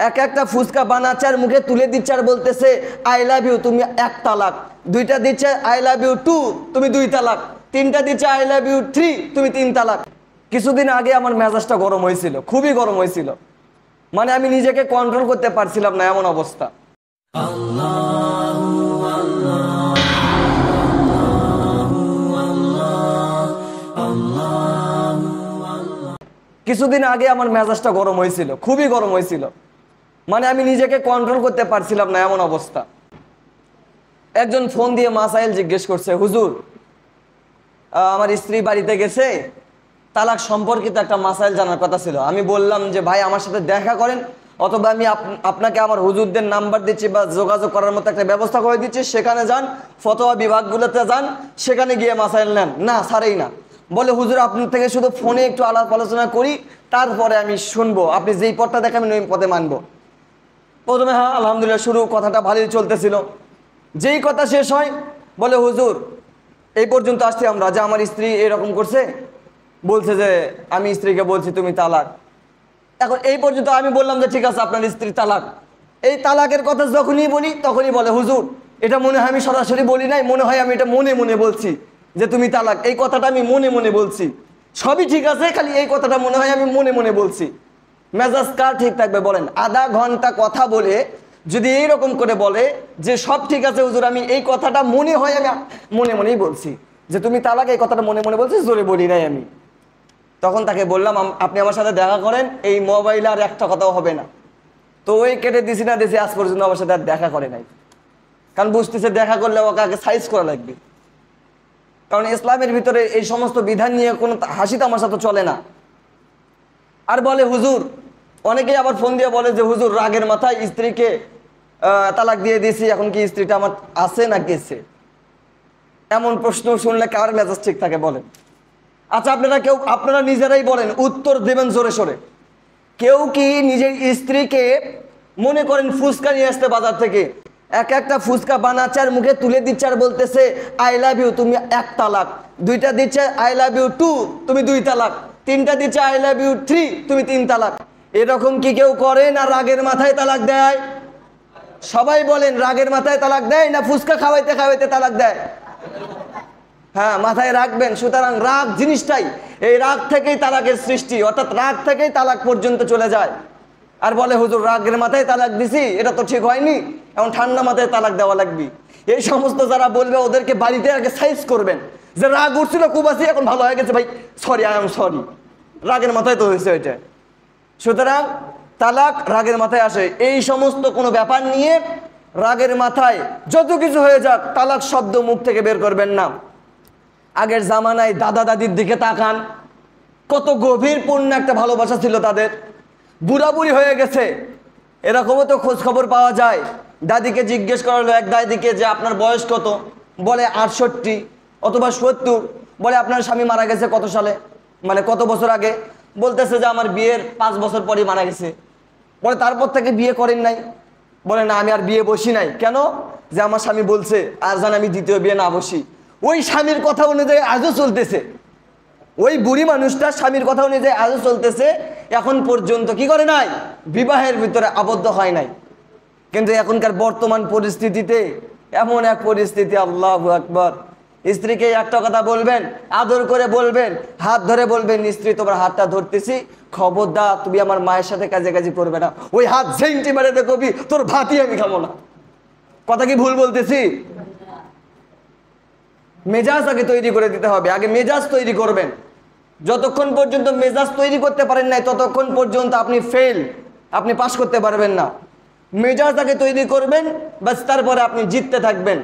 এক একটা ফুচকা বানাচ্ছে আর মুখে তুলে দিচ্ছে আর বলতেছে আই লাভ ইউ, তুমি 1 তালাক। 2টা দিচ্ছে আই লাভ ইউ 2, তুমি 2 তালাক। 3টা দিচ্ছে আই লাভ ইউ 3, তুমি 3 তালাক। কিছুদিন আগে আমার মেজাজটা গরম হয়েছিল, খুবই গরম হয়েছিল, মানে আমি নিজেকে কন্ট্রোল করতে পারছিলাম না, এমন অবস্থা। কিছুদিন আগে আমার মেজাজটা গরম হয়েছিল, খুবই গরম হয়েছিল, মানে আমি নিজেকে কন্ট্রোল করতে পারছিলাম না, এমন অবস্থা। একজন ফোন দিয়ে মাসাইল জিজ্ঞেস করছে, হুজুর আমার স্ত্রী বাড়িতে গেছে, তালাক সম্পর্কিত একটা মাসাইল জানার কথা ছিল। আমি বললাম যে ভাই আমার সাথে দেখা করেন, অথবা আমি আপনাকে আমার হুজুরদের নাম্বার দিচ্ছি বা যোগাযোগ করার মতো একটা ব্যবস্থা করে দিচ্ছি, সেখানে যান, ফতোয়া বিভাগগুলোতে যান, সেখানে গিয়ে মাসাইল নেন। না, ছাড়েই না, বলে হুজুর আপনার থেকে শুধু ফোনে একটু আলাপ আলোচনা করি, তারপরে আমি শুনবো, আপনি যেই পথটা দেখাবেন ওই পথে মানবো। প্রথমে হ্যাঁ আলহামদুলিল্লাহ, শুরু কথাটা ভালোই চলতেছিল। যেই কথা শেষ হয় বলে হুজুর এই পর্যন্ত আসছি আমরা, যে আমার স্ত্রী এরকম করছে, বলছে যে আমি স্ত্রীকে বলছি তুমি তালাক। এখন এই পর্যন্ত আমি বললাম যে ঠিক আছে আপনার স্ত্রী তালাক। এই তালাকের কথা যখনই বলি তখনই বলে হুজুর এটা মনে হয় আমি সরাসরি বলি নাই, মনে হয় আমি এটা মনে মনে বলছি যে তুমি তালাক, এই কথাটা আমি মনে মনে বলছি। সবই ঠিক আছে, খালি এই কথাটা মনে হয় আমি মনে মনে বলছি। মেজাজ কার ঠিক থাকবে বলেন? আধা ঘন্টা কথা বলে যদি এইরকম করে বলে যে সব ঠিক আছে হুজুর, আমি এই কথাটা মনে হয় আমি মনে মনেই বলছি যে তুমি তালাক, এই কথাটা মনে মনে বলছি, জোরে বলি নাই আমি। তখন তাকে বললাম আপনি আমার সাথে দেখা করেন, এই মোবাইলে আর একটা কথাও হবে না। তো ওই কেটে দিছি না দিছি, আজ পর্যন্ত আমার সাথে আর দেখা করে নাই, কারণ বুঝতেছে দেখা করলে ওকে আগে সাইজ করা লাগবে। কারণ ইসলামের ভিতরে এই সমস্ত বিধান নিয়ে কোনো হাসি তামাশা তো চলে না। আর বলে হুজুর, অনেকেই আবার ফোন দিয়ে বলে যে হুজুর রাগের মাথায় স্ত্রীকে তালাক দিয়ে দিয়েছি, এখন কি স্ত্রীটা আমার আছে না গেছে? এমন প্রশ্ন শুনলে কার মেজাজ ঠিক থাকে বলেন? আচ্ছা আপনারা নিজেরাই বলেন, উত্তর দেবেন জোরে সোরে। কেউ কি নিজের স্ত্রীকে মনে করেন ফুচকা নিয়ে আসতে বাজার থেকে, এক একটা ফুচকা বানাচ্ছে আর মুখে তুলে দিচ্ছে আর বলতেছে আই লাভ ইউ, তুমি 1 তালাক। 2টা দিচ্ছে আই লাভ ইউ 2, তুমি 2 তালাক। 3টা দিচ্ছে আই লাভ ইউ 3, তুমি 3 তালাক। এরকম কি কেউ করে না রাগের মাথায় তালাক দেয়? সবাই বলেন, রাগের মাথায় তালাক দেয় না ফুচকা খাওয়াইতে খাওয়াইতে তালাক দেয়? হ্যাঁ, মাথায় রাখবেন। সুতরাং রাগ জিনিসটাই, এই রাগ থেকেই তালাকের সৃষ্টি, অর্থাৎ রাগ থেকেই তালাক পর্যন্ত চলে যায়। আর বলে হুজুর রাগের মাথায় তালাক দিছি, এটা তো ঠিক হয়নি, এখন ঠান্ডা মাথায় তালাক দেওয়া লাগবে। এই সমস্ত যারা বলবে ওদেরকে বাড়িতে আগে সাইজ করবেন, যে রাগ উঠছিল খুব আছে, এখন ভালো হয়ে গেছে ভাই, সরি আই এম সরি, রাগের মাথায় তো হয়েছে ওইটা। সুতরাং তালাক রাগের মাথায় আসে। এই সমস্ত কোনো ব্যাপার নিয়ে রাগের মাথায় যত কিছু হয়ে যাক, তালাক শব্দ মুখ থেকে বের করবেন না। আগের জামানায় দাদা দাদির দিকে তাকান, কত গভীর পূর্ণ একটা ভালোবাসা ছিল তাদের। বুড়া বুড়ি হয়ে গেছে, এরকমও তো খোঁজ খবর পাওয়া যায়। দাদিকে জিজ্ঞেস করা হলো এক দাদিকে যে আপনার বয়স কত, বলে 68 অথবা 70। বলে আপনার স্বামী মারা গেছে কত সালে, মানে কত বছর আগে? বলতেছে যে আমার বিয়ের 5 বছর পরই মারা গেছে। বলে তারপর থেকে বিয়ে করেন নাই? বলে না, আমি আর বিয়ে বসি নাই। কেন? যে আমার স্বামী বলছে আর যেন আমি দ্বিতীয় বিয়ে না বসি। ওই স্বামীর কথা অনুযায়ী আজও চলতেছে, ওই বুড়ি মানুষটা স্বামীর কথা অনুযায়ী আজও চলতেছে, এখন পর্যন্ত কি করে নাই? বিবাহের ভিতরে আবদ্ধ হয় নাই। কিন্তু এখনকার বর্তমান পরিস্থিতিতে এমন এক পরিস্থিতি, আল্লাহু আকবার, স্ত্রীকে একটা কথা বলবেন, আদর করে বলবেন, হাত ধরে বলবেন স্ত্রী তোমার হাতটা ধরতেছি, খবরদার তুমি আমার মায়ের সাথে কাজে কাজে করবে না। ওই হাত ঝেংটি মারে দেখবি তোর ভাতই আমি খাবো না। কথা কি ভুল বলতেছি? মেজাজ আগে তৈরি করে দিতে হবে, আগে মেজাজ তৈরি করবেন। যতক্ষণ পর্যন্ত মেজাজ তৈরি করতে পারেন নাই ততক্ষণ পর্যন্ত আপনি ফেল, আপনি পাস করতে পারবেন না। মেজাজ আগে তৈরি করবেন, বাস তারপরে আপনি জিততে থাকবেন।